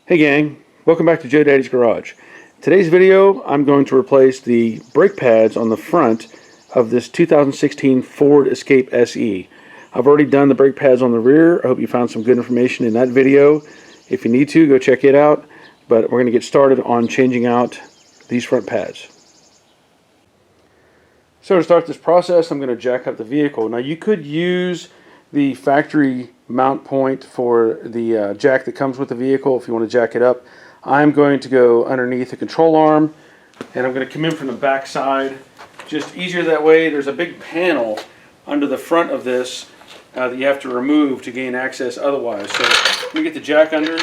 Hey gang, welcome back to Joe Daddy's Garage. Today's video, I'm going to replace the brake pads on the front of this 2016 Ford Escape SE. I've already done the brake pads on the rear. I hope you found some good information in that video. If you need to, go check it out. But we're going to get started on changing out these front pads. So to start this process, I'm going to jack up the vehicle. Now you could use the factory mount point for the jack that comes with the vehicle if you want to jack it up. I'm going to go underneath the control arm, and I'm going to come in from the back side. Just easier that way. There's a big panel under the front of this that you have to remove to gain access otherwise. So let me get the jack under.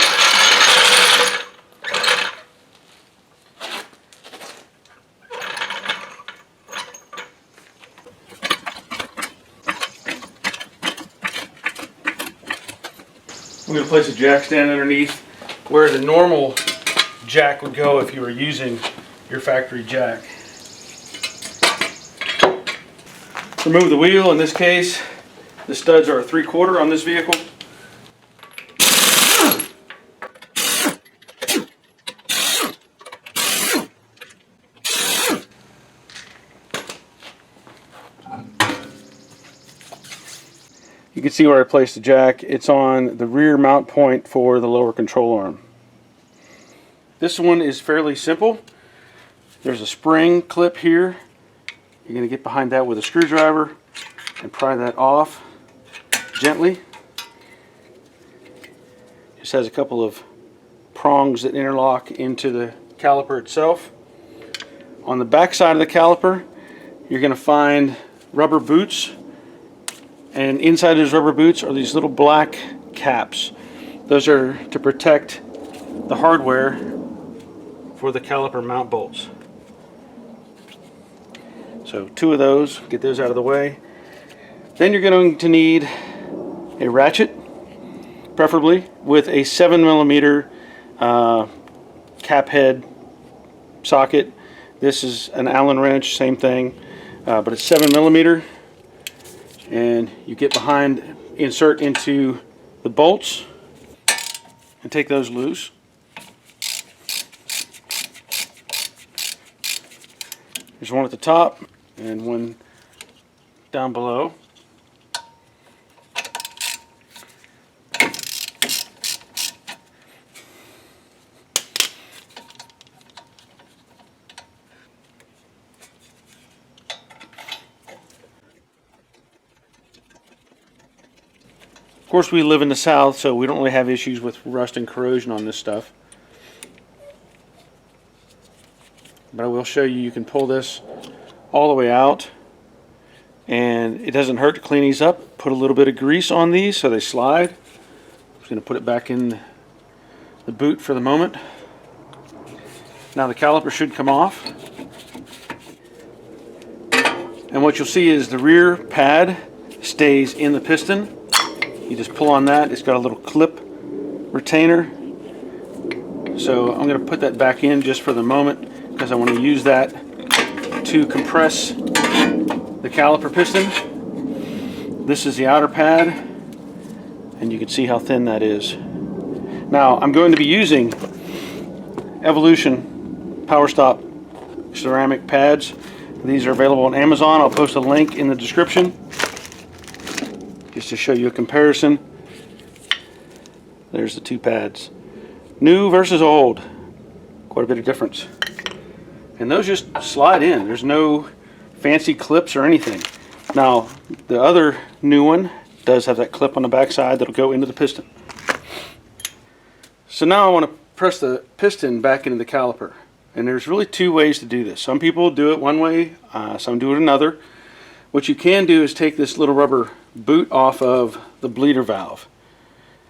I'm going to place a jack stand underneath where the normal jack would go if you were using your factory jack. Remove the wheel. In this case, the studs are a 3/4 on this vehicle. You can see where I placed the jack. It's on the rear mount point for the lower control arm. This one is fairly simple. There's a spring clip here. You're going to get behind that with a screwdriver and pry that off gently. Just has a couple of prongs that interlock into the caliper itself. On the back side of the caliper, you're going to find rubber boots. And inside those rubber boots are these little black caps. Those are to protect the hardware for the caliper mount bolts. So 2 of those, get those out of the way. Then you're going to need a ratchet, preferably with a 7mm cap head socket. This is an Allen wrench, same thing, but it's 7mm. And you get behind, insert into the bolts and take those loose. There's one at the top and one down below. Of course, we live in the South, so we don't really have issues with rust and corrosion on this stuff. But I will show you, you can pull this all the way out, and it doesn't hurt to clean these up. Put a little bit of grease on these so they slide. I'm just going to put it back in the boot for the moment. Now the caliper should come off. And what you'll see is the rear pad stays in the piston. You just pull on that. It's got a little clip retainer. So I'm going to put that back in just for the moment because I want to use that to compress the caliper piston. This is the outer pad, and you can see how thin that is. Now I'm going to be using Evolution Power Stop ceramic pads. These are available on Amazon. I'll post a link in the description just to show you a comparison. There's the 2 pads. New versus old. Quite a bit of difference. And those just slide in. There's no fancy clips or anything. Now, the other new one does have that clip on the back side that'll go into the piston. So now I want to press the piston back into the caliper. And there's really 2 ways to do this. Some people do it one way, some do it another. What you can do is take this little rubber boot off of the bleeder valve,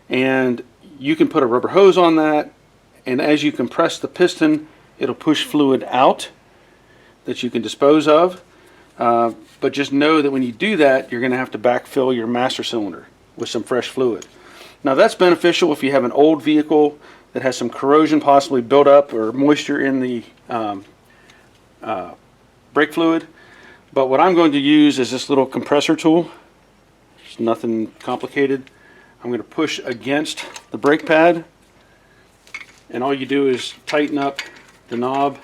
and you can put a rubber hose on that, and as you compress the piston, it'll push fluid out that you can dispose of. But just know that when you do that, you're going to have to backfill your master cylinder with some fresh fluid. Now that's beneficial if you have an old vehicle that has some corrosion possibly built up or moisture in the brake fluid. But what I'm going to use is this little compressor tool. It's nothing complicated. I'm going to push against the brake pad and all you do is tighten up the knob,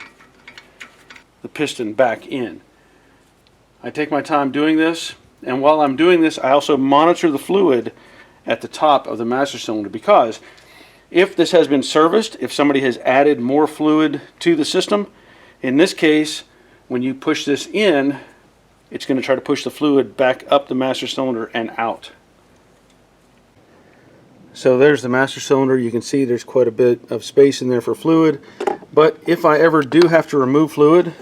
the piston back in. I take my time doing this, and while I'm doing this I also monitor the fluid at the top of the master cylinder, because if this has been serviced, if somebody has added more fluid to the system, in this case when you push this in, it's going to try to push the fluid back up the master cylinder and out. So there's the master cylinder. You can see there's quite a bit of space in there for fluid, but if I ever do have to remove fluid,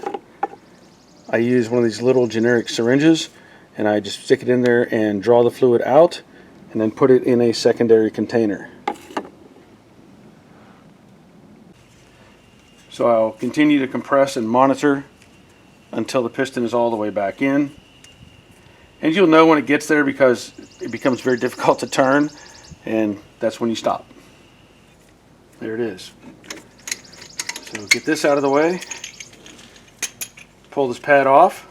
I use one of these little generic syringes and I just stick it in there and draw the fluid out and then put it in a secondary container. So I'll continue to compress and monitor until the piston is all the way back in. And you'll know when it gets there because it becomes very difficult to turn, and that's when you stop. There it is. So get this out of the way. Pull this pad off.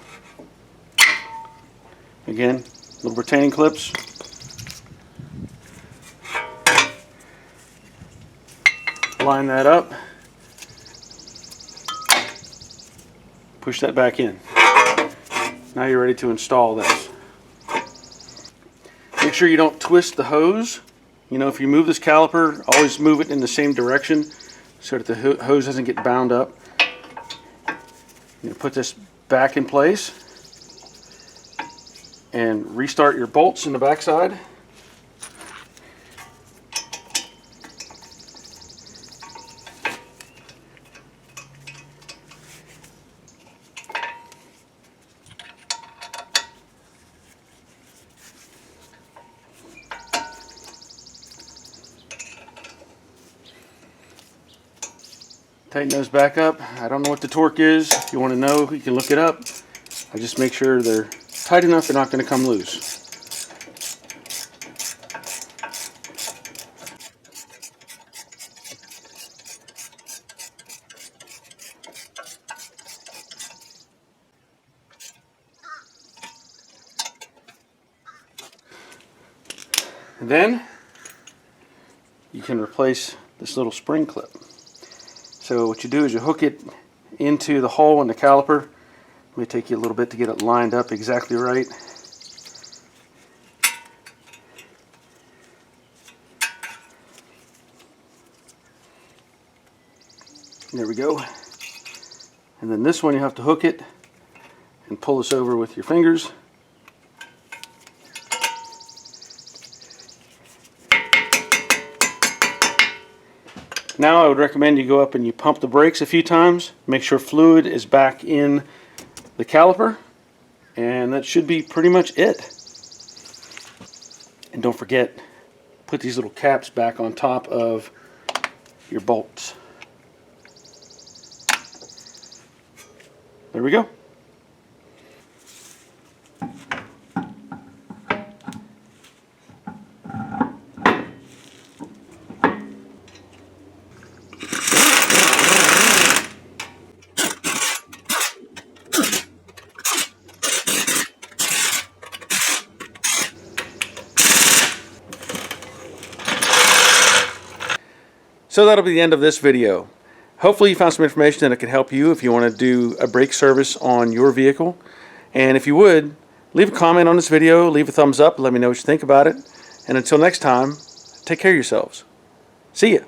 Again, little retaining clips. Line that up. Push that back in. Now you're ready to install this. Make sure you don't twist the hose. You know, if you move this caliper, always move it in the same direction so that the hose doesn't get bound up. You put this back in place and restart your bolts in the backside. Tighten those back up. I don't know what the torque is. If you want to know, you can look it up. I just make sure they're tight enough they're not going to come loose. And then you can replace this little spring clip. So what you do is you hook it into the hole in the caliper. It may take you a little bit to get it lined up exactly right. There we go. And then this one you have to hook it and pull this over with your fingers. Now I would recommend you go up and you pump the brakes a few times, make sure fluid is back in the caliper, and that should be pretty much it. And don't forget, put these little caps back on top of your bolts. There we go. So that'll be the end of this video. Hopefully you found some information that can help you if you want to do a brake service on your vehicle. And if you would, leave a comment on this video, leave a thumbs up, let me know what you think about it. And until next time, take care of yourselves. See ya.